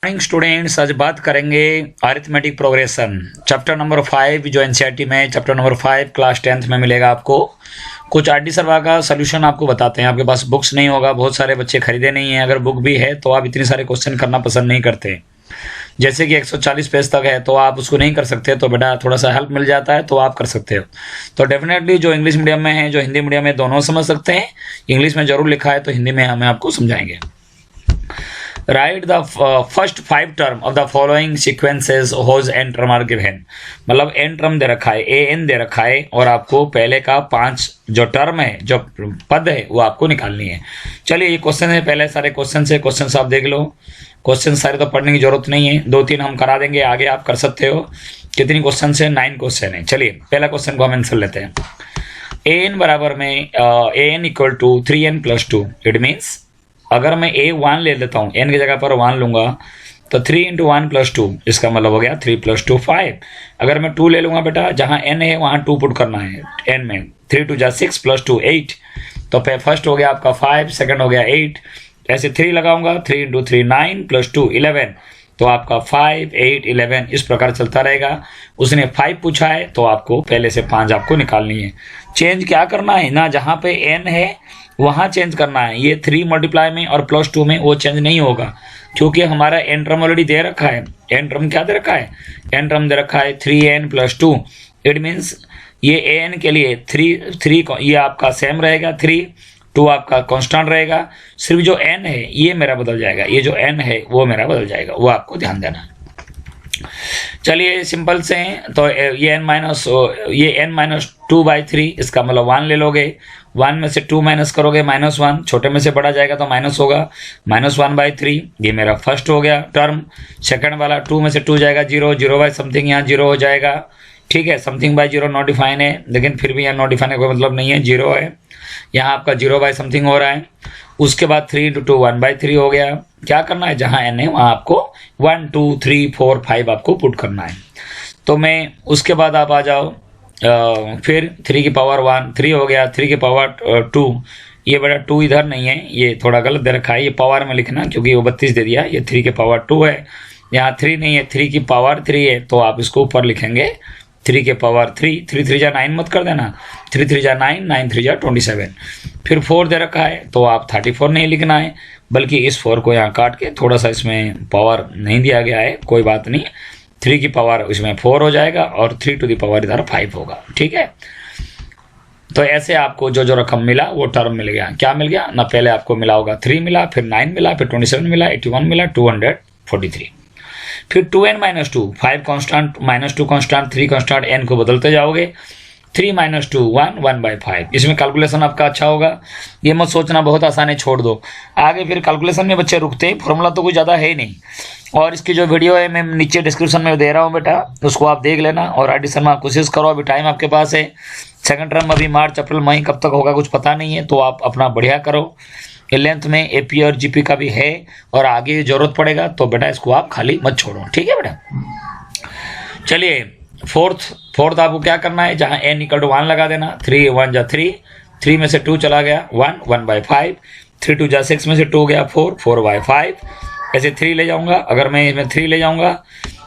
Morning students, आज बात करेंगे अरिथमेटिक प्रोग्रेशन चैप्टर नंबर 5 जो एनसीईआरटी में चैप्टर नंबर 5 क्लास 10th में मिलेगा आपको। कुछ आरडी सरवा का सोल्यूशन आपको बताते हैं। आपके पास बुक्स नहीं होगा, बहुत सारे बच्चे खरीदे नहीं हैं। अगर बुक भी है तो आप इतने सारे क्वेश्चन करना पसंद नहीं करते। जैसे कि 140 पेज तक है तो आप उसको नहीं कर सकते, तो बेटा थोड़ा सा हेल्प मिल जाता है तो आप कर सकते हो। तो डेफिनेटली जो इंग्लिश मीडियम में है, जो हिंदी मीडियम में, दोनों समझ सकते हैं। इंग्लिश में जरूर लिखा है तो हिंदी में हमें आपको समझाएंगे। Write the first 5 term of the following sequences whose n term are given. मतलब एन टर्म दे रखा है, ए एन दे रखा है, और आपको पहले का 5 जो टर्म है, जो पद है, वो आपको निकालनी है। चलिए ये क्वेश्चन है, पहले सारे क्वेश्चन आप देख लो। क्वेश्चन सारे तो पढ़ने की जरूरत नहीं है, 2-3 हम करा देंगे, आगे आप कर सकते हो। कितनी क्वेश्चन है? 9 क्वेश्चन है। चलिए पहला क्वेश्चन को हम आंसर लेते हैं। ए एन बराबर में a n equal to 3n + 2। It means अगर मैं a1 ले लेता हूँ, n की जगह पर 1 लूंगा, तो 3 × 1 + 2, इसका मतलब हो गया 3 + 2 5। अगर मैं 2 ले लूंगा बेटा, जहाँ n है वहाँ 2 पुट करना है n में। 3 × 2 = 6 + 2 8। तो फर्स्ट हो गया आपका 5, सेकंड हो गया 8। ऐसे 3 लगाऊंगा, 3 × 3 9 + 2 11। तो आपका 5 8 11 इस प्रकार चलता रहेगा। उसने 5 पूछा है तो आपको पहले से 5 आपको निकालनी है। चेंज क्या करना है ना, जहाँ पे n है वहाँ चेंज करना है। ये 3 मल्टीप्लाई में और +2 में वो चेंज नहीं होगा, क्योंकि हमारा n टर्म ऑलरेडी दे रखा है। n टर्म क्या दे रखा है? n टर्म दे रखा है 3n + 2। इट मीन्स ये an के लिए 3 ये आपका सेम रहेगा, 3 2 आपका कांस्टेंट रहेगा। सिर्फ जो n है ये मेरा बदल जाएगा, ये जो n है वो मेरा बदल जाएगा, वो आपको ध्यान देना। चलिए सिंपल से हैं, तो ये n - 2/3, इसका मतलब 1 ले लोगे। 1 में से 2 माइनस करोगे -1, छोटे में से बड़ा जाएगा तो माइनस होगा, -1/3। ये मेरा फर्स्ट हो गया टर्म। सेकंड वाला 2 में से 2 जाएगा 0, 0/समथिंग यहाँ 0 हो जाएगा। ठीक है, समथिंग बाय 0 नॉट डिफाइन है, लेकिन फिर भी यहाँ नॉट डिफाइन का कोई मतलब नहीं है, 0 है। यहाँ आपका 0/समथिंग हो रहा है। उसके बाद 3 × 2 1/3 हो गया। क्या करना है? जहाँ n है वहाँ आपको 1 2 3 4 5 आपको पुट करना है। तो मैं उसके बाद आप आ जाओ, फिर 3 की पावर 1 3 हो गया, 3 की पावर 2। ये बड़ा 2 इधर नहीं है, ये थोड़ा गलत दे रखा है, ये पावर में लिखना, क्योंकि वो 32 दे दिया। ये 3 की पावर 2 है, यहाँ 3 नहीं है, 3 की पावर 3 है, तो आप इसको ऊपर लिखेंगे 3 की पावर 3। 3 3 जा 9 मत कर देना, 3 3 जा 9, 9 3 जा 27। फिर 4 दे रखा है, तो आप 34 नहीं लिखना है, बल्कि इस 4 को यहाँ काट के, थोड़ा सा इसमें पावर नहीं दिया गया है, कोई बात नहीं। 3 की पावर इसमें 4 हो जाएगा और 3 टू द पावर इधर 5 होगा। ठीक है, तो ऐसे आपको जो जो रकम मिला वो टर्म मिल गया। क्या मिल गया ना? पहले आपको मिला होगा 3 मिला, फिर 9 मिला, फिर 27 मिला, 81 मिला, 243। फिर 2n - 2, 5 constant, -2 constant, 3 constant, n को बदलते जाओगे। 3 - 2 1 1/5। इसमें कैलकुलेशन आपका अच्छा होगा। ये मत सोचना बहुत आसान है, छोड़ दो। आगे फिर कैलकुलेशन में बच्चे रुकते हैं, फॉर्मूला तो कुछ ज़्यादा है ही नहीं। और इसकी जो वीडियो है मैं नीचे डिस्क्रिप्शन में दे रहा हूँ बेटा, उसको आप देख लेना। और एडिशन में कोशिश करो, अभी टाइम आपके पास है। सेकंड टर्म अभी मार्च अप्रैल मई कब तक होगा कुछ पता नहीं है, तो आप अपना बढ़िया करो। लेंथ में एपी और जीपी का भी है, और आगे जरूरत पड़ेगा तो बेटा इसको आप खाली मत छोड़ो। ठीक है बेटा, चलिए फोर्थ आपको क्या करना है? जहाँ n = 1 लगा देना। 3 1 जा 3, 3 में से 2 चला गया 1 1/5। 3 2 जा 6 में से 2 गया 4 4/5। ऐसे 3 ले जाऊंगा, अगर मैं इसमें 3 ले जाऊंगा,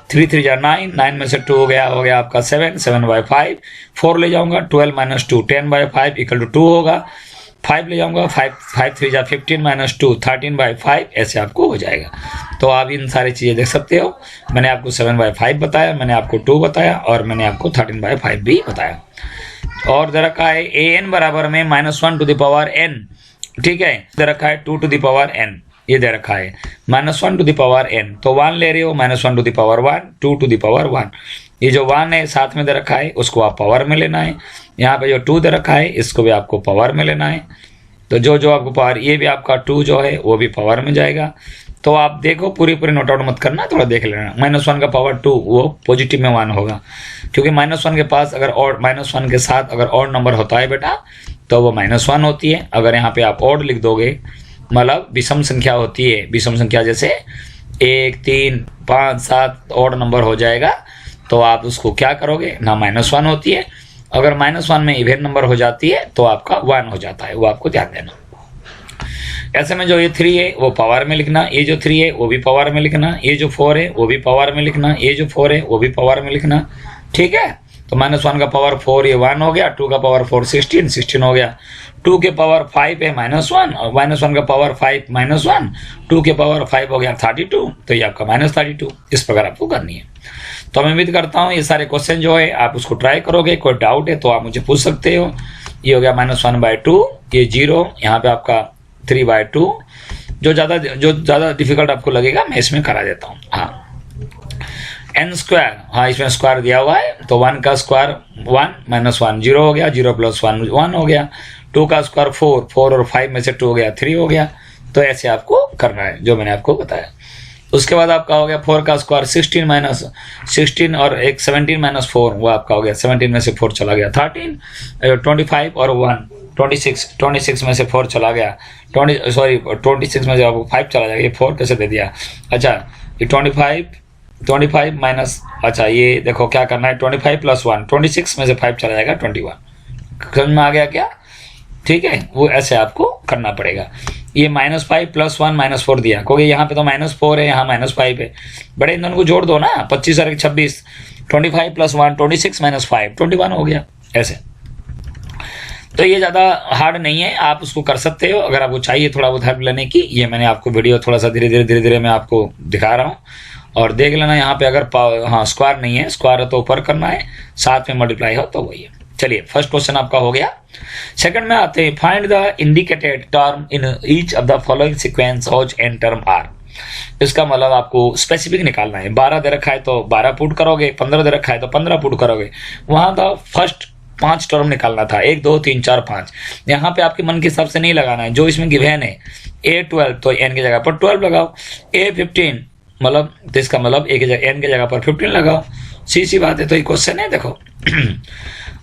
3 3 जा 9, 9 में से 2 हो गया आपका 7 7/5। 4 ले जाऊंगा, 12 - 2 10/5 = 2 होगा। 5 ले जाऊंगा, 5 3 जा 15 - 2 13/5। ऐसे आपको हो जाएगा। तो आप इन सारी चीज़ें देख सकते हो। मैंने आपको 7/5 बताया, मैंने आपको 2 बताया, और मैंने आपको 13/5 भी बताया। और दे रखा है an बराबर में -1 टू द पावर n। ठीक है, दे रखा है 2 टू द पावर n, ये दे रखा है -1 टू द पावर n। तो 1 ले रहे हो, -1 to the power 1, 2 to the power 1। ये जो 1 है साथ में दे रखा है, उसको आप पावर में लेना है। यहाँ पे जो 2 दे रखा है, इसको भी आपको पावर में लेना है। तो जो आपको पावर, ये भी आपका 2 जो है वो भी पावर में जाएगा। तो आप देखो, पूरी नोट आउट मत करना, थोड़ा देख लेना। -1 का पावर 2 वो पॉजिटिव में 1 होगा, क्योंकि -1 के पास अगर और -1 के साथ अगर और नंबर होता है बेटा, तो वो -1 होती है। अगर यहाँ पे आप और लिख दोगे, मतलब विषम संख्या होती है, विषम संख्या जैसे 1 3 5 7 और नंबर हो जाएगा, तो आप उसको क्या करोगे ना, -1 होती है। अगर -1 में इवन नंबर हो जाती है तो आपका 1 हो जाता है, वो आपको ध्यान देना। ऐसे में जो ये 3 है वो पावर में लिखना, ये जो 3 है वो भी पावर में लिखना, ये जो 4 है वो भी पावर में लिखना, ये जो 4 है वो भी पावर में लिखना, ठीक है। तो -1 का पावर 4 ये 1 हो गया, 2 का पावर 4 16 हो गया, 2 के पावर 5 है -1 और -1 का पावर 5 -1, 2 के पावर 5 हो गया 32, तो ये आपका -32। इस प्रकार आपको करनी है। तो मैं उम्मीद करता हूँ ये सारे क्वेश्चन जो है आप उसको ट्राई करोगे। कोई डाउट है तो आप मुझे पूछ सकते हो। ये हो गया -1/2, ये 0, यहाँ पे आपका 3/2। जो ज़्यादा डिफिकल्ट आपको लगेगा मैं इसमें करा देता हूँ। हाँ, n स्क्वायर, हाँ इसमें स्क्वायर दिया हुआ है, तो 1 का स्क्वायर 1 -1 0 हो गया, 0 + 1 1 हो गया, 2 का स्क्वायर 4 और 5 में से 2 हो गया 3 हो गया। तो ऐसे आपको करना है जो मैंने आपको बताया। उसके बाद आपका हो गया 4 का स्क्वायर 16 और एक 17 - 4 वो आपका हो गया, 17 में से 4 चला गया 13, 25 और 1 26 में से 4 चला गया 26 में से आपको 5 चला जाएगा। ये 4 कैसे दे दिया? अच्छा, ये 25 माइनस, अच्छा ये देखो क्या करना है, 25 + 1, 26 में से 5 चला जाएगा 21। समझ में आ गया क्या? ठीक है, वो ऐसे आपको करना पड़ेगा। ये -5 + 1 -4 दिया, क्योंकि यहाँ पे तो -4 है, यहाँ -5 है। बड़े इन दोनों को जोड़ दो ना, 25 और 26, 25 + 1 26 - 5 21 हो गया ऐसे। तो ये ज़्यादा हार्ड नहीं है, आप उसको कर सकते हो। अगर आपको चाहिए थोड़ा बहुत हेल्प लेने की, ये मैंने आपको वीडियो थोड़ा सा धीरे धीरे मैं आपको दिखा रहा हूँ, और देख लेना। यहाँ पे अगर हाँ स्क्वायर नहीं है, स्क्वायर है तो ऊपर करना है, साथ में मल्टीप्लाई हो तो वही है। चलिए, फर्स्ट क्वेश्चन आपका हो गया। सेकंड में आते हैं, find the indicated term in each of the following sequence of n term are. इसका मतलब आपको स्पेसिफिक निकालना है। 12 दे रखा है तो 12 पुट करोगे, 15 दे रखा है तो 15 पुट करोगे। वहां था फर्स्ट 5 टर्म निकालना था, 1 2 3 4 5। यहाँ पे आपके मन के हिसाब से नहीं लगाना है, जो इसमें गिवन है A12 तो n की जगह पर 12 लगाओ, A15 मतलब तो इसका मतलब n की जगह पर 15 लगाओ। सी बात है। तो ये क्वेश्चन है देखो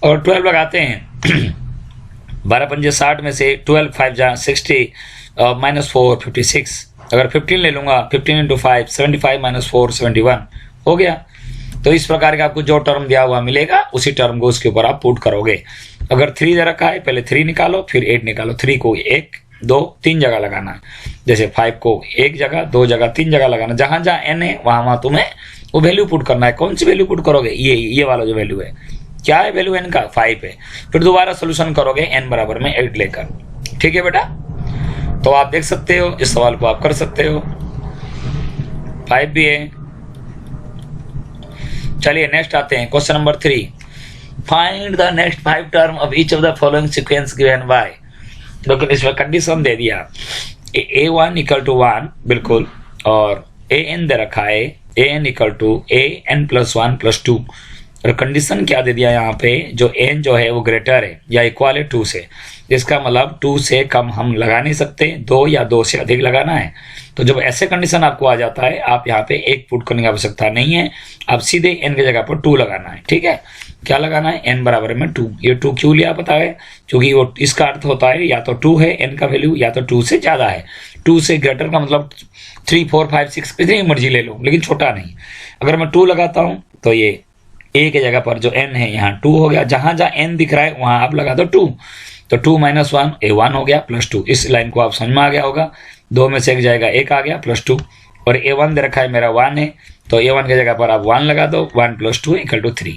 और 12 लगाते हैं 12 पंजे 60 में से 12 5 जा 60 -4 56। अगर 15 ले लूंगा, 15 × 5 75 - 4 71 हो गया। तो इस प्रकार का आपको जो टर्म दिया हुआ मिलेगा उसी टर्म को उसके ऊपर आप पुट करोगे। अगर 3 दे रखा है, पहले 3 निकालो फिर 8 निकालो। 3 को 1 2 3 जगह लगाना है, जैसे 5 को 1 जगह 2 जगह 3 जगह लगाना। जहां जहां n है वहां तुम्हें वो वैल्यू पुट करना है। कौन सी वैल्यू पुट करोगे? ये वाला जो वैल्यू है, क्या है वैल्यू n का? 5 है। फिर दोबारा सोल्यूशन करोगे n बराबर में 8 लेकर। ठीक है बेटा, तो आप देख सकते हो, इस सवाल को आप कर सकते हो। 5 भी है। चलिए नेक्स्ट आते हैं, question number 3। Find the next 5 term of each of the following sequence given by. लेकिन इसमें कंडीशन दे दिया, a1 = 1 बिल्कुल, और an दे रखा है, an = an + 1 + 2। और कंडीशन क्या दे दिया यहाँ पे, जो n जो है वो ग्रेटर है या इक्वल है 2 से। इसका मतलब 2 से कम हम लगा नहीं सकते, 2 या 2 से अधिक लगाना है। तो जब ऐसे कंडीशन आपको आ जाता है, आप यहाँ पे 1 पुट करने की आवश्यकता नहीं है, आप सीधे n की जगह पर 2 लगाना है। ठीक है, क्या लगाना है? n बराबर में 2। ये 2 क्यों लिया पता है? क्योंकि वो इसका अर्थ होता है या तो 2 है n का वैल्यू, या तो 2 से ज्यादा है। 2 से ग्रेटर का मतलब 3 4 5 6 कितनी मर्जी ले लो, लेकिन छोटा नहीं। अगर मैं 2 लगाता हूँ तो ये a की जगह पर जो n है यहाँ 2 हो गया। जहां जहां n दिख रहा है वहां आप लगा दो 2। तो 2 - 1 a1 हो गया +2। इस लाइन को आप समझ में आ गया होगा। 2 में से 1 जाएगा, 1 आ गया +2। और a1 दे रखा है मेरा 1 है, तो a1 की जगह पर आप 1 लगा दो। 1 + 2 = 3।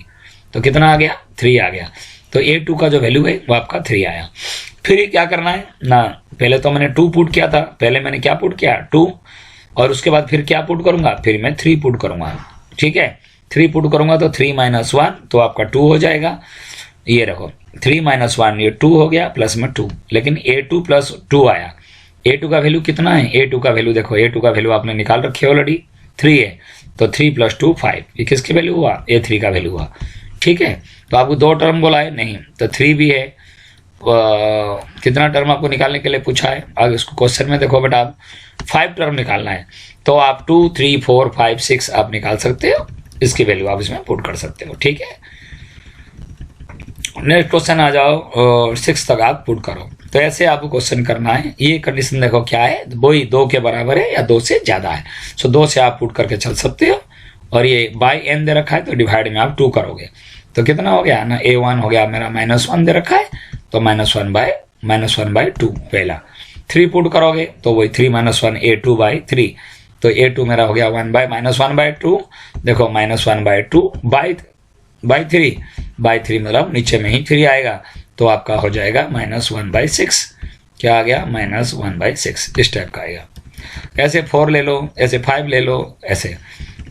तो कितना आ गया? 3 आ गया। तो a2 का जो वैल्यू है वो आपका 3 आया। फिर क्या करना है ना, पहले तो मैंने 2 पुट किया था, पहले मैंने क्या पुट किया? 2। और उसके बाद फिर क्या पुट करूंगा? फिर मैं 3 पुट करूंगा। ठीक है, 3 पुट करूंगा तो 3 - 1 तो आपका 2 हो जाएगा। ये रखो 3 - 1 ये 2 हो गया, प्लस में 2। लेकिन a2 + 2 आया। a2 का वैल्यू कितना है? a2 का वैल्यू देखो, a2 का वैल्यू आपने निकाल रखे ऑलरेडी, 3 है। तो 3 + 2 5। ये किसकी वैल्यू हुआ? a3 का वैल्यू हुआ। ठीक है, तो आपको 2 टर्म बोला है नहीं, तो 3 भी है। कितना टर्म आपको निकालने के लिए पूछा है? आगे इसको क्वेश्चन में देखो बेटा, 5 टर्म निकालना है। तो आप 2 3 4 5 6 आप निकाल सकते हो। इसकी वैल्यू आप इसमें पुट कर सकते हो। ठीक है, नेक्स्ट क्वेश्चन आ जाओ, 6 तक आप पुट करो। तो ऐसे आपको क्वेश्चन करना है। ये कंडीशन देखो क्या है, वही 2 के बराबर है या 2 से ज्यादा है। सो 2 से आप पुट करके चल सकते हो। और ये बाय n दे रखा है तो डिवाइड में आप 2 करोगे। तो कितना हो गया ना, a1 हो गया मेरा -1 दे रखा है, तो -1/2 पहला। 3 पुट करोगे तो वही 3 - 1 A2/3, तो A2 मेरा हो गया 1/-1/2, देखो -1/2 बाई 3 मतलब नीचे में ही 3 आएगा, तो आपका हो जाएगा -1/6। क्या आ गया? -1/6 इस टाइप का आएगा। ऐसे 4 ले लो, ऐसे 5 ले लो, ऐसे।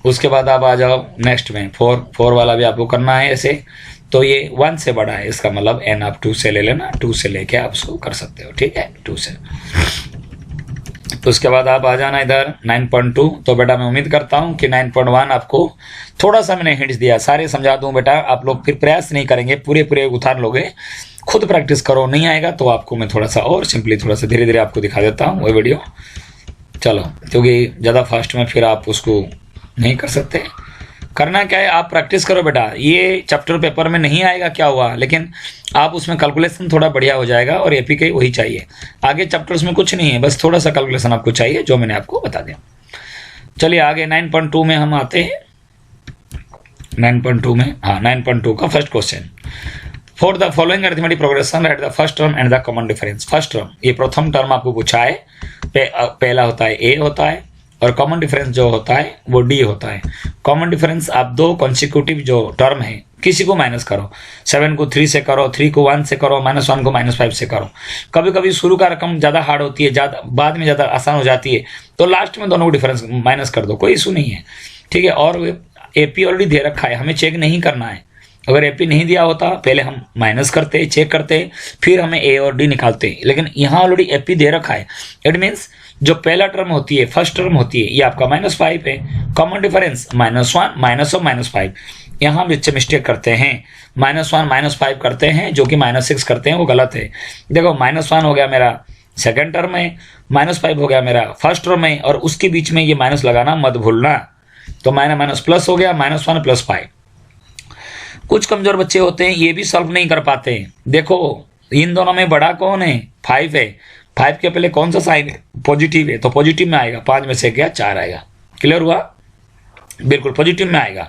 उसके बाद आप आ जाओ नेक्स्ट में 4 वाला भी आपको करना है ऐसे, तो ये 1 से बड़ा है, इसका मतलब n आप 2 से ले लेना, 2 से लेके आप उसको कर सकते हो, ठीक है, 2 से। तो उसके बाद आप आ जाना इधर 9.2। तो बेटा मैं उम्मीद करता हूँ कि 9.1 आपको थोड़ा सा मैंने हिंट्स दिया, सारे समझा दूँ बेटा, आप लोग फिर प्रयास नहीं करेंगे, पूरे उतार लोगे, खुद प्रैक्टिस करो, नहीं आएगा तो आपको मैं थोड़ा सा और सिंपली थोड़ा सा धीरे धीरे आपको दिखा देता हूँ वो वीडियो। चलो, क्योंकि ज़्यादा फास्ट में फिर आप उसको नहीं कर सकते। करना क्या है, आप प्रैक्टिस करो बेटा, ये चैप्टर पेपर में नहीं आएगा क्या हुआ, लेकिन आप उसमें कैलकुलेशन थोड़ा बढ़िया हो जाएगा, और एपी के वही चाहिए, आगे चैप्टर्स में कुछ नहीं है, बस थोड़ा सा कैलकुलेशन आपको चाहिए जो मैंने आपको बता दिया। चलिए आगे 9.2 में हम आते हैं। 9.2 में, हाँ 9.2 का first question, for the following arithmetic progression right the first term and the common difference. First term, ये प्रथम टर्म आपको पूछा है, पहला होता है ए होता है, और कॉमन डिफरेंस जो होता है वो डी होता है। कॉमन डिफरेंस आप दो कॉन्सिक्यूटिव जो टर्म है किसी को माइनस करो, 7 को 3 से करो, 3 को 1 से करो, -1 को -5 से करो। कभी कभी शुरू का रकम ज़्यादा हार्ड होती है, ज़्यादा बाद में ज़्यादा आसान हो जाती है, तो लास्ट में दोनों को डिफरेंस माइनस कर दो, कोई इशू नहीं है, ठीक है। और एपी ऑलरेडी दे रखा है, हमें चेक नहीं करना है। अगर एपी नहीं दिया होता पहले हम माइनस करते, चेक करते, फिर हमें ए और डी निकालते, लेकिन यहाँ ऑलरेडी एपी दे रखा है। इट मीन्स जो पहला टर्म होती है, फर्स्ट टर्म होती है, ये आपका -5 है, कॉमन डिफरेंस -1 माइनस और -5। यहाँ बच्चे मिस्टेक करते हैं, -1 -5 करते हैं, जो कि -6 करते हैं, वो गलत है। देखो -1 हो गया मेरा सेकेंड टर्म में, -5 हो गया मेरा फर्स्ट टर्म में, और उसके बीच में ये माइनस लगाना मत भूलना, तो माइनस प्लस हो गया, -1 + 5। कुछ कमजोर बच्चे होते हैं, ये भी सॉल्व नहीं कर पाते। देखो इन दोनों में बड़ा कौन है? 5 है, 5 के पहले कौन सा साइन है? पॉजिटिव है, तो पॉजिटिव में आएगा, 5 में से गया 4 आएगा। क्लियर हुआ? बिल्कुल पॉजिटिव में आएगा।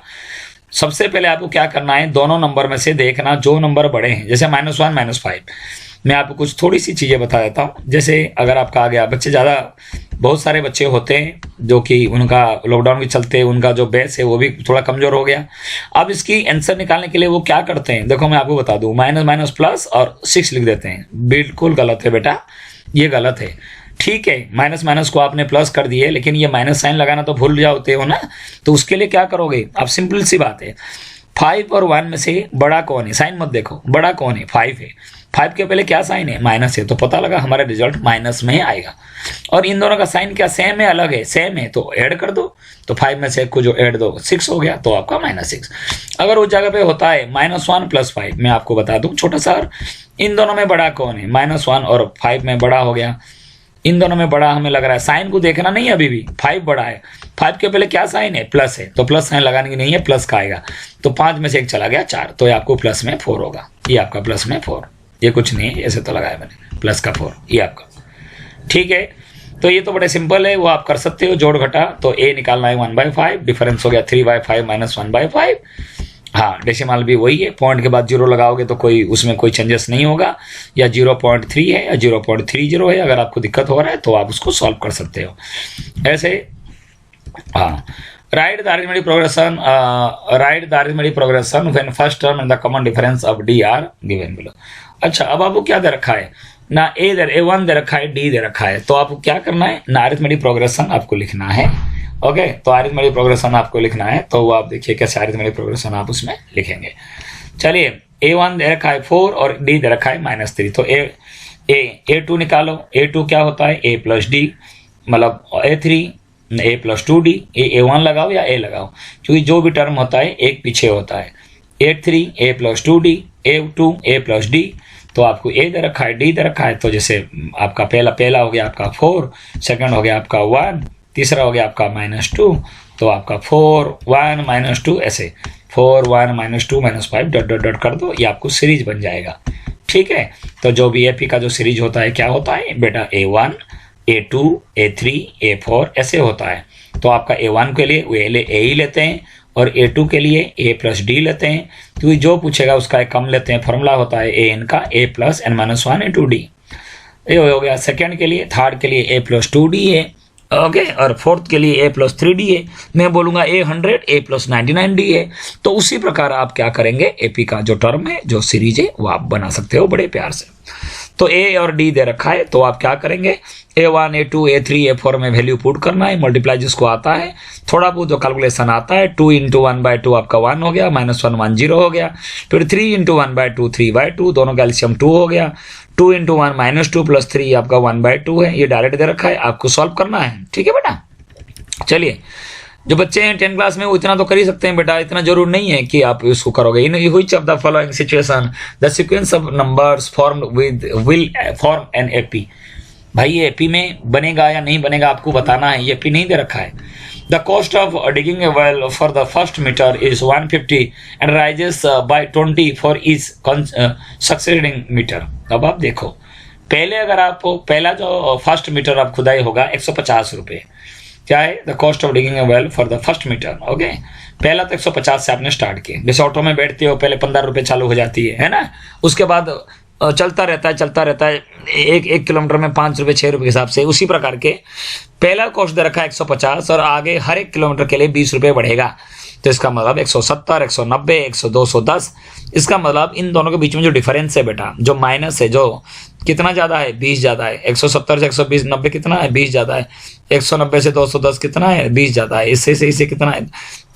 सबसे पहले आपको क्या करना है, दोनों नंबर में से देखना जो नंबर बड़े हैं, जैसे -1 -5। मैं आपको कुछ थोड़ी सी चीज़ें बता देता हूँ। जैसे अगर आपका आ गया, बच्चे ज़्यादा बहुत सारे बच्चे होते हैं जो कि उनका लॉकडाउन के चलते उनका जो बेस है वो भी थोड़ा कमज़ोर हो गया। अब इसकी आंसर निकालने के लिए वो क्या करते हैं, देखो मैं आपको बता दूँ, माइनस प्लस और 6 लिख देते हैं। बिल्कुल गलत है बेटा, ये गलत है। ठीक है, माइनस को आपने प्लस कर दिए, लेकिन ये माइनस साइन लगाना तो भूल जाते हो ना, तो उसके लिए क्या करोगे आप? सिंपल सी बात है, 5 और 1 में से बड़ा कौन है? साइन मत देखो, बड़ा कौन है? 5 है। 5 के पहले क्या साइन है? माइनस है, तो पता लगा हमारा रिजल्ट माइनस में आएगा। और इन दोनों का साइन क्या सेम है, अलग है? सेम है, तो ऐड कर दो, तो 5 में से को जो ऐड दो 6 हो गया, तो आपका -6। अगर उस जगह पे होता है -1 + 5, मैं आपको बता दूं छोटा सा, इन दोनों में बड़ा कौन है? -1 और 5 में बड़ा हो गया, इन दोनों में बड़ा हमें लग रहा है। साइन को देखना नहीं है, अभी भी 5 बड़ा है। 5 के पहले क्या साइन है? प्लस है, तो प्लस साइन लगाने की नहीं है, प्लस का आएगा, तो 5 में से 1 चला गया 4, तो ये आपको प्लस में 4 होगा। ये आपका प्लस में 4, ये कुछ नहीं है, ऐसे तो लगाया मैंने, प्लस का 4 ये आपका। ठीक है, तो ये तो बड़े सिंपल है, वो आप कर सकते हो जोड़ घटा। तो ए निकालना है 1/5, डिफरेंस हो गया 3/5 - 1/5। हाँ, डेसिमल भी वही है, पॉइंट के बाद 0 लगाओगे तो कोई उसमें कोई चेंजेस नहीं होगा, या 0.3 है या 0.30 है। अगर आपको दिक्कत हो रहा है तो आप उसको सॉल्व कर सकते हो ऐसे। हाँ, right the arithmetic progression when first term and the common difference of D R given below. अच्छा, अब आपको क्या दे रखा है ना, A1 दे रखा है, डी दे रखा है, तो आपको क्या करना है ना, अरिथमेटिक प्रोग्रेशन आपको लिखना है। ओके, तो अरिथमेटिक प्रोग्रेशन आपको लिखना है, तो वो आप देखिए कैसे अरिथमेटिक प्रोग्रेशन आप उसमें लिखेंगे। चलिए, A1 दे रखा है 4 और D दे रखा है -3, तो A2 निकालो। A2 क्या होता है? A + D, मतलब A3 A + 2D। A1 लगाओ या A लगाओ, क्योंकि जो भी टर्म होता है एक पीछे होता है। A3 A + 2D, A2 A + D, तो आपको A दे रखा है, D दे रखा है, तो जैसे आपका पहला हो गया आपका 4, सेकंड हो गया आपका 1, तीसरा हो गया आपका -2, तो आपका 4 1 -2, ऐसे 4 1 -2 -5 डॉट कर दो, ये आपको सीरीज बन जाएगा। ठीक है, तो जो भी एपी का जो सीरीज होता है क्या होता है बेटा? A1 A2 A3 A4 ऐसे होता है। तो आपका A1 के लिए A ही लेते हैं, और A2 के लिए A + D लेते हैं, क्योंकि जो पूछेगा उसका एक कम लेते हैं। फॉर्मूला होता है AN का A + n - 1 × D। ये हो गया सेकंड के लिए, थर्ड के लिए A+2D है, ओके, और फोर्थ के लिए A+3D है। मैं बोलूँगा A100 A+99D है। तो उसी प्रकार आप क्या करेंगे, AP का जो टर्म है, जो सीरीज है, वो आप बना सकते हो बड़े प्यार से। तो A और D दे रखा है, तो आप क्या करेंगे, A1 A2 A3 A4 में वैल्यू पुट करना है, मल्टीप्लाई जिसको आता है, थोड़ा बहुत जो कैलकुलेशन आता है, 2 × 1/2 आपका 1 हो गया, -1 1 0 हो गया, फिर 3 × 1/2 3/2, दोनों का एलसीएम 2 हो गया, 2 × 1 -2 + 3 आपका 1/2 है। ये डायरेक्ट दे रखा है, आपको सॉल्व करना है, ठीक है बेटा। चलिए, जो बच्चे हैं 10 क्लास में वो इतना तो कर ही सकते हैं बेटा, इतना जरूर नहीं है कि आप इसको करोगे। In which of the following situation the sequence of numbers formed with will form an AP. भाई ये एपी में बनेगा या नहीं बनेगा आपको बताना है, ये एपी नहीं दे रखा है। The cost of digging a well for the first metre is 150 and rises by 20 for each succeeding metre. अब आप देखो, पहले अगर आप पहला जो फर्स्ट मीटर आप खुदाई होगा 150 रुपये, क्या है, the cost of digging a well for the first metre, okay. पहला तो 150 से आपने स्टार्ट किया, जैसे ऑटो में बैठते हो पहले 15 रुपये चालू हो जाती है ना, उसके बाद चलता रहता है, एक किलोमीटर में 5 रुपये 6 रुपये के हिसाब से। उसी प्रकार के पहला कॉस्ट दे रखा है 150 और आगे हर एक किलोमीटर के लिए 20 रुपये बढ़ेगा। तो इसका मतलब 170 190 100 210। इसका मतलब इन दोनों के बीच में जो डिफरेंस है बेटा, जो माइनस है, जो कितना ज़्यादा है, 20 ज़्यादा है। 170 से 120 90 कितना है, 20 ज़्यादा है। 190 से 210 कितना है, 20 ज़्यादा है। इससे से इसे कितना है,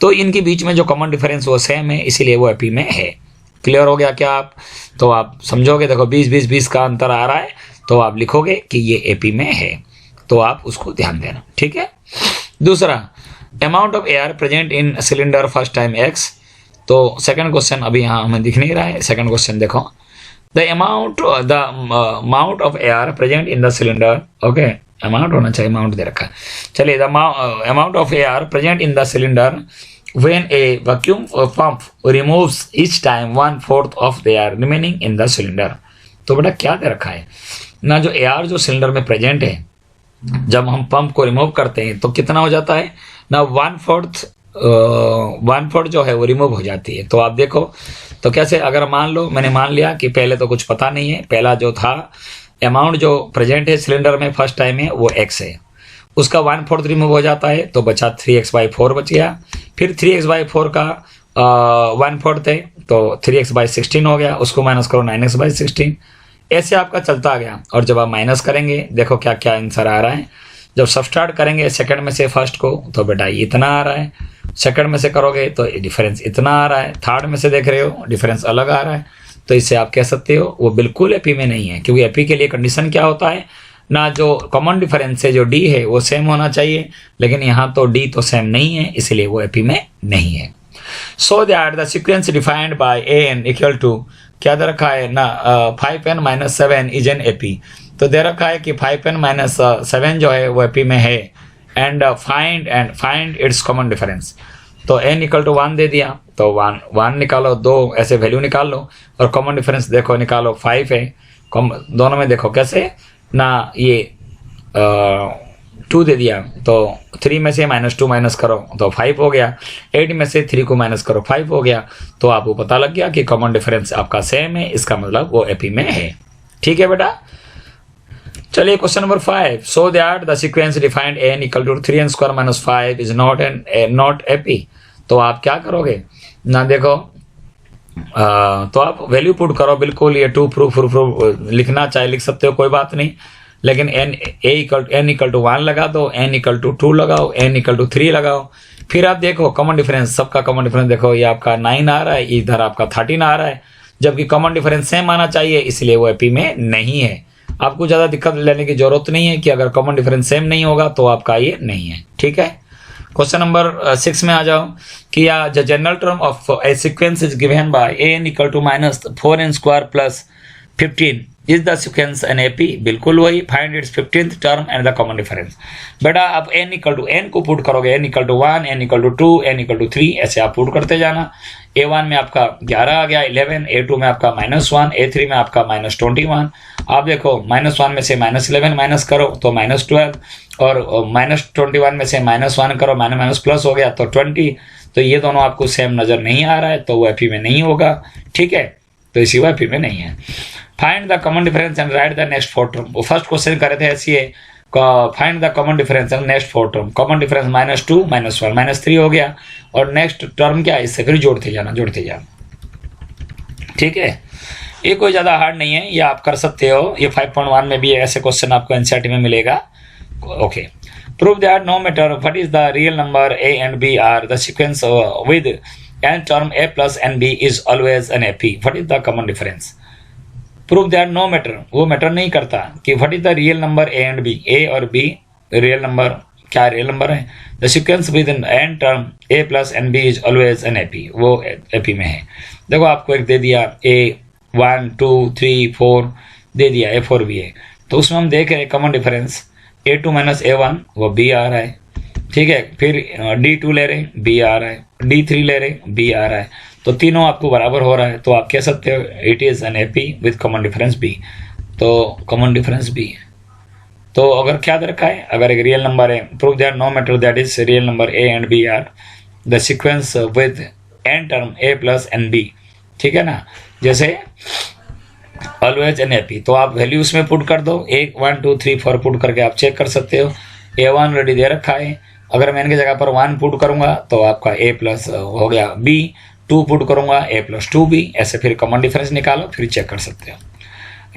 तो इनके बीच में जो कॉमन डिफरेंस वो सेम है, इसीलिए वो एपी में है। क्लियर हो गया क्या आप? तो आप समझोगे, देखो 20 का अंतर आ रहा है, तो आप लिखोगे कि ये एपी में है, तो आप उसको ध्यान देना, ठीक है। दूसरा, amount of air present in cylinder first time x। तो सेकंड क्वेश्चन अभी यहाँ हमें दिख नहीं रहा है, सेकंड क्वेश्चन देखो, the amount of air present in the cylinder, okay, amount होना चाहिए, अमाउंट दे रखा है। चलिए, the amount of air present in the cylinder when a vacuum pump removes each time 1/4 of the air remaining in the cylinder। तो बेटा क्या दे रखा है ना, जो एयर जो सिलेंडर में प्रेजेंट है, जब हम पंप को रिमूव करते हैं तो कितना हो जाता है ना, 1/4 जो है वो रिमूव हो जाती है। तो आप देखो, तो कैसे, अगर मान लो मैंने मान लिया कि पहले तो कुछ पता नहीं है, पहला जो था अमाउंट जो प्रेजेंट है सिलेंडर में फर्स्ट टाइम है वो x है, उसका 1/4 रिमूव हो जाता है तो बचा 3x/4 बच गया। फिर 3x/4 का 1/4 है तो 3x/16 हो गया, उसको माइनस करो 9x/16। ऐसे आपका चलता गया, और जब आप माइनस करेंगे देखो क्या क्या आंसर आ रहा है। जब सब्सट्रैक्ट करेंगे सेकंड में से फर्स्ट को, तो बेटा ये इतना आ रहा है, सेकंड में से करोगे तो डिफरेंस इतना आ रहा है, थर्ड में से देख रहे हो डिफरेंस अलग आ रहा है। तो इससे आप कह सकते हो वो बिल्कुल एपी में नहीं है, क्योंकि एपी के लिए कंडीशन क्या होता है ना, जो कॉमन डिफरेंस है जो डी है वो सेम होना चाहिए, लेकिन यहाँ तो डी तो सेम नहीं है, इसलिए वो एपी में नहीं है। So that the sequence defined by an equal to, क्या दे रखा है ना, 5n - 7 इज एन एपी। तो दे रखा है कि 5n - 7 जो है वो एपी में है, and find its common difference. तो n इक्वल टू 1 दे दिया, तो 1 निकालो, 2 ऐसे वैल्यू निकाल लो, और कॉमन डिफरेंस देखो निकालो, 5 है। दोनों में देखो कैसे ना, ये 2 दे दिया, तो 3 में से -2 माइनस करो तो 5 हो गया, 8 में से 3 को माइनस करो 5 हो गया। तो आपको पता लग गया कि कॉमन डिफरेंस आपका सेम है, इसका मतलब वो एपी में है, ठीक है बेटा। चलिए question number 5, so that the sequence defined n equal to 3n² - 5 is not AP. तो आप क्या करोगे ना, देखो तो आप वैल्यू पुट करो, बिल्कुल ये 2 प्रूफ लिखना चाहे लिख सकते हो, कोई बात नहीं, लेकिन n इक्वल टू 1 लगा दो, n इक्वल टू 2 लगाओ, n इक्वल टू 3 लगाओ। फिर आप देखो कॉमन डिफरेंस, सबका कॉमन डिफरेंस देखो, ये आपका 9 आ रहा है, इधर आपका 13 आ रहा है, जबकि कॉमन डिफरेंस सेम आना चाहिए, इसलिए वो एपी में नहीं है। आपको ज़्यादा दिक्कत लेने की जरूरत नहीं है कि अगर कॉमन डिफरेंस सेम नहीं होगा तो आपका ये नहीं है, ठीक है। क्वेश्चन नंबर 6 में आ जाओ कि the general term of a sequence is given by an equal to -4n² + 15 is the sequence an AP. बिल्कुल वही, find its 15th term and the common difference. बेटा आप n इक्वल टू n को put करोगे, n equal to 1, n equal to 2, n equal to 3, ऐसे आप put करते जाना। a1 में आपका 11 आ गया, 11, a2 में आपका -1, a3 में आपका -21। आप देखो -1 में से -11 माइनस करो तो -12, और -21 में से -1 करो, माइनस प्लस हो गया तो 20। तो ये दोनों आपको सेम नज़र नहीं आ रहा है, तो वो एपी में नहीं होगा, ठीक है। तो इसी वो एपी में नहीं है। Find the common difference and right the next 4 term. वो फर्स्ट क्वेश्चन कर रहे थे ऐसी है, find the common difference and next 4 term. Common difference -2 -1 -3 हो गया, और नेक्स्ट टर्म क्या है, इससे फिर जोड़ते जाना। ठीक है, ये कोई ज़्यादा हार्ड नहीं है, ये आप कर सकते हो। ये 5.1 में भी ऐसे क्वेश्चन आपको एनसीईआरटी में मिलेगा। Okay, prove that no matter what is the real number a and b are the sequence with n term a plus n b is always an AP. What is the common difference? Prove that no matter, वो matter नहीं करता कि what is the real number a and b, a और b real number, क्या real number है। The sequence with n term a plus n b is always an AP, वो AP में है। देखो आपको एक दे दिया ए 1 2 3 4 दे दिया, A4 भी है, तो उसमें हम देख रहे हैं कॉमन डिफरेंस A2 - A1 वो B आ रहा है। ठीक है, फिर D2 ले रहे हैं B आ रहा है, D3 ले रहे हैं B आ रहा है, तो तीनों आपको बराबर हो रहा है, तो आप कह सकते हो it is an AP with common difference B। तो कॉमन डिफरेंस B, तो अगर क्या दे रखा है, अगर एक रियल नंबर है, prove that no matter that is real number A and B are the sequence with n term A plus n B. ठीक है ना, जैसे ऑलवेज एन एपी, तो आप वैल्यू उसमें पुट कर दो, 1 1 2 3 4 पुट करके आप चेक कर सकते हो। A1 ऑलरेडी दे रखा है, अगर मैं इनकी जगह पर 1 पुट करूंगा तो आपका A प्लस हो गया B, 2 पुट करूंगा A प्लस 2B, ऐसे फिर कॉमन डिफरेंस निकालो, फिर चेक कर सकते हो।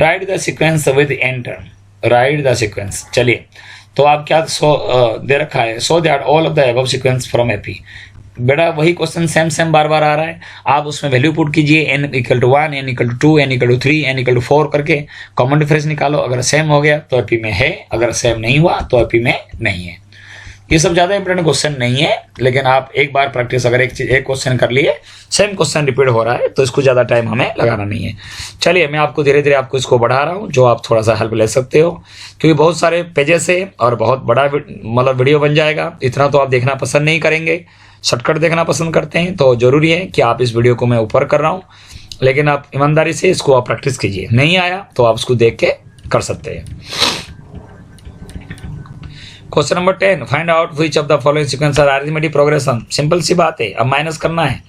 Write the sequence with n term, write the sequence. चलिए, तो आप क्या दे रखा है, so that all of the above sequence from AP. बेटा वही क्वेश्चन सेम बार बार आ रहा है, आप उसमें वैल्यू पुट कीजिए, n = 1 n = 2 n = 3 n = 4 करके कॉमन डिफरेंस निकालो। अगर सेम हो गया तो एपी में है, अगर सेम नहीं हुआ तो एपी में नहीं है। ये सब ज़्यादा इंपॉर्टेंट क्वेश्चन नहीं है, लेकिन आप एक बार प्रैक्टिस, अगर एक क्वेश्चन कर लिए, सेम क्वेश्चन रिपीट हो रहा है, तो इसको ज़्यादा टाइम हमें लगाना नहीं है। चलिए, मैं आपको धीरे धीरे आपको इसको बढ़ा रहा हूँ, जो आप थोड़ा सा हेल्प ले सकते हो, क्योंकि बहुत सारे पेजेस है और बहुत बड़ा मतलब वीडियो बन जाएगा। इतना तो आप देखना पसंद नहीं करेंगे, शॉर्टकट देखना पसंद करते हैं, तो जरूरी है कि आप इस वीडियो को मैं ऊपर कर रहा हूँ, लेकिन आप ईमानदारी से इसको आप प्रैक्टिस कीजिए। नहीं आया तो आप उसको देख के कर सकते हैं। Question number 10, find out which of the following sequence are arithmetic progression. Simple सी बात है, अब माइनस करना है।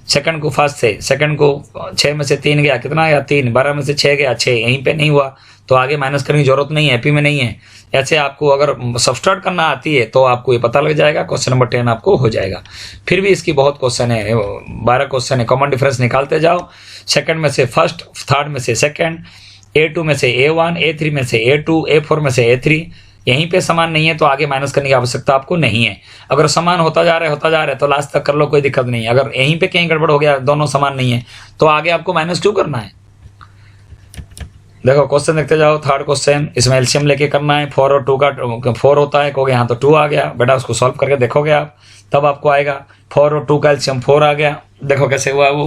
सेकंड को फर्स्ट से, सेकंड को 6 में से 3 गया, कितना आया 3, 12 में से 6 गया 6, यहीं पे नहीं हुआ तो आगे माइनस करने की जरूरत नहीं है, एपी में नहीं है। ऐसे आपको अगर सब्सट्रैक्ट करना आती है तो आपको ये पता लग जाएगा, क्वेश्चन नंबर 10 आपको हो जाएगा। फिर भी इसकी बहुत क्वेश्चन है, 12 क्वेश्चन है, कॉमन डिफरेंस निकालते जाओ। सेकंड में से फर्स्ट, थर्ड में से सेकंड, A2 में से A1, A3 में से A2, A4 में से A3, यहीं पे समान नहीं है तो आगे माइनस करने की आवश्यकता आपको नहीं है। अगर समान होता जा रहा है तो लास्ट तक कर लो, कोई दिक्कत नहीं है। अगर यहीं पे कहीं गड़बड़ हो गया, दोनों समान नहीं है, तो आगे आपको माइनस क्यों करना है। देखो क्वेश्चन देखते जाओ। थर्ड क्वेश्चन, इसमें एलसीएम लेके करना है। 4 और 2 का 4 होता है, कहोगे यहाँ तो 2 आ गया। बेटा उसको सॉल्व करके देखोगे आप, तब आपको आएगा 4 और 2 का एलसीएम 4 आ गया। देखो कैसे हुआ वो,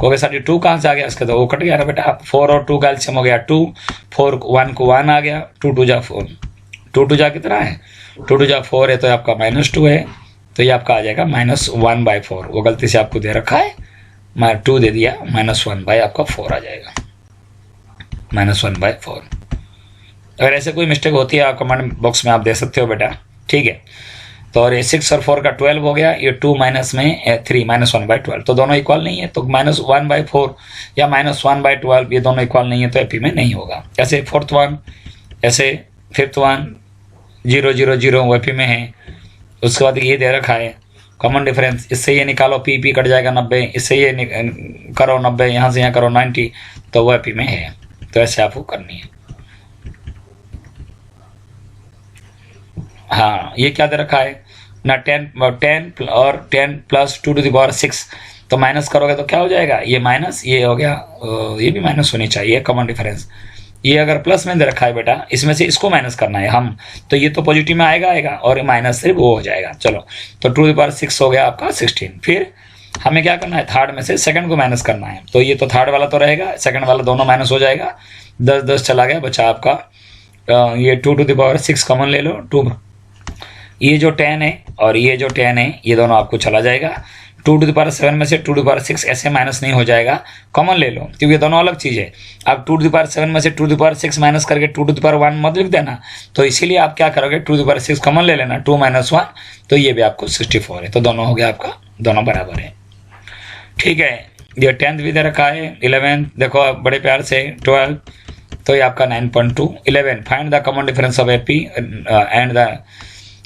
कहोगे सर 2 कहाँ से आ गया, इसका तो वो कट गया ना बेटा। 4 और 2 का एलसीएम हो गया 2, 4 1 को 1 आ गया, 2 2 जा 4, 2 2 जा कितना है, 2 2 जा 4 है, तो आपका -2 है, तो ये आपका आ जाएगा -1/4। वो गलती से आपको दे रखा है, 2 दे दिया, -1 आपका 4 आ जाएगा, -1/4। अगर ऐसे कोई मिस्टेक होती है आप कमेंट बॉक्स में आप दे सकते हो बेटा, ठीक है। तो और ये 6 और 4 का 12 हो गया, ये 2 माइनस में 3, -1/12, तो दोनों इक्वल नहीं है, तो -1/4 या -1/12 ये दोनों इक्वल नहीं है, तो एपी में नहीं होगा। ऐसे 4th वन, ऐसे 5th वन 0 0 0 वो एपी में है। उसके बाद ये दे रखा है कॉमन डिफरेंस, इससे ये निकालो, पी कट जाएगा 90, इससे ये करो 90, यहाँ से यहाँ करो 90, तो वो एपी में है। तो ऐसे आपको करनी है। हाँ, ये क्या दे रखा है ना, 10 और 10 + 2⁶, तो माइनस करोगे तो क्या हो जाएगा, ये माइनस, ये हो गया, ये भी माइनस होनी चाहिए कॉमन डिफरेंस। ये अगर प्लस में दे रखा है बेटा, इसमें से इसको माइनस करना है हम, तो ये तो पॉजिटिव में आएगा और माइनस सिर्फ वो हो जाएगा। चलो, तो 2⁶ हो गया आपका 16। फिर हमें क्या करना है, थर्ड में से सेकंड को माइनस करना है, तो ये तो थर्ड वाला तो रहेगा, सेकंड वाला दोनों माइनस हो जाएगा, 10 10 चला गया, बचा आपका ये 2⁶ कॉमन ले लो। 2, ये जो 10 है और ये जो 10 है, ये दोनों आपको चला जाएगा। 2⁷ में से 2⁶ ऐसे माइनस नहीं हो जाएगा, कॉमन ले लो, क्योंकि दोनों अलग चीज़ है। आप 2⁷ में से 2⁶ माइनस करके 2⁴ मत लिख देना, तो इसीलिए आप क्या करोगे, 2⁶ कॉमन ले लेना, 2 - 1, तो ये भी आपको 64 है, तो दोनों हो गया आपका, दोनों बराबर है, ठीक है। ये 10th भी दे रखा है, 11th देखो आप बड़े प्यार से, 12 तो ये आपका 9.2, 11 find the common difference of AP and the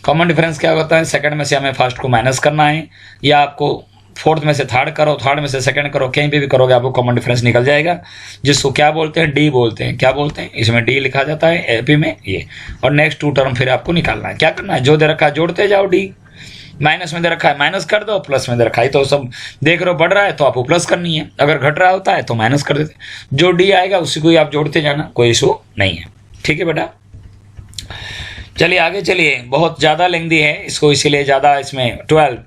common difference क्या होता है, सेकंड में से हमें फर्स्ट को माइनस करना है, या आपको फोर्थ में से थर्ड करो, थर्ड में से सेकंड करो, कहीं पे भी करोगे आपको कॉमन डिफरेंस निकल जाएगा, जिसको क्या बोलते हैं, डी बोलते हैं। क्या बोलते हैं, इसमें डी लिखा जाता है एपी में ये, और नेक्स्ट 2 टर्म फिर आपको निकालना है। क्या करना है, जो दे रखा है जोड़ते जाओ, डी माइनस में दे रखा है माइनस कर दो, प्लस में दे रखा है तो सब देख रहे हो बढ़ रहा है तो आपको प्लस करनी है, अगर घट रहा होता है तो माइनस कर देते, जो डी आएगा उसी को ही आप जोड़ते जाना, कोई इशू नहीं है। ठीक है बेटा, चलिए आगे चलिए, बहुत ज़्यादा लेंदी है इसको, इसीलिए ज़्यादा इसमें 12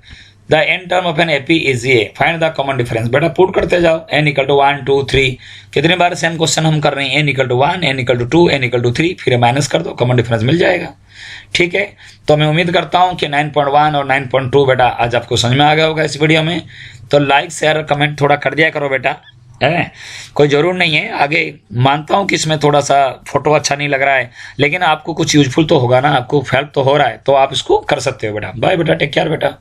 the n term of an AP is a, find the common difference. बेटा पुट करते जाओ, n इक्वल टू 1 2 3, कितने बार सेम क्वेश्चन हम कर रहे हैं, n equal to 1, n equal to 2, n equal to 3, फिर माइनस कर दो, कॉमन डिफरेंस मिल जाएगा। ठीक है, तो मैं उम्मीद करता हूं कि 9.1 और 9.2 बेटा आज आपको समझ में आ गया होगा इस वीडियो में। तो लाइक शेयर कमेंट थोड़ा कर दिया करो बेटा, है कोई ज़रूर नहीं है। आगे मानता हूँ कि इसमें थोड़ा सा फोटो अच्छा नहीं लग रहा है, लेकिन आपको कुछ यूजफुल तो होगा ना, आपको हेल्प तो हो रहा है, तो आप इसको कर सकते हो बेटा। बाय बेटा, टेक केयर बेटा।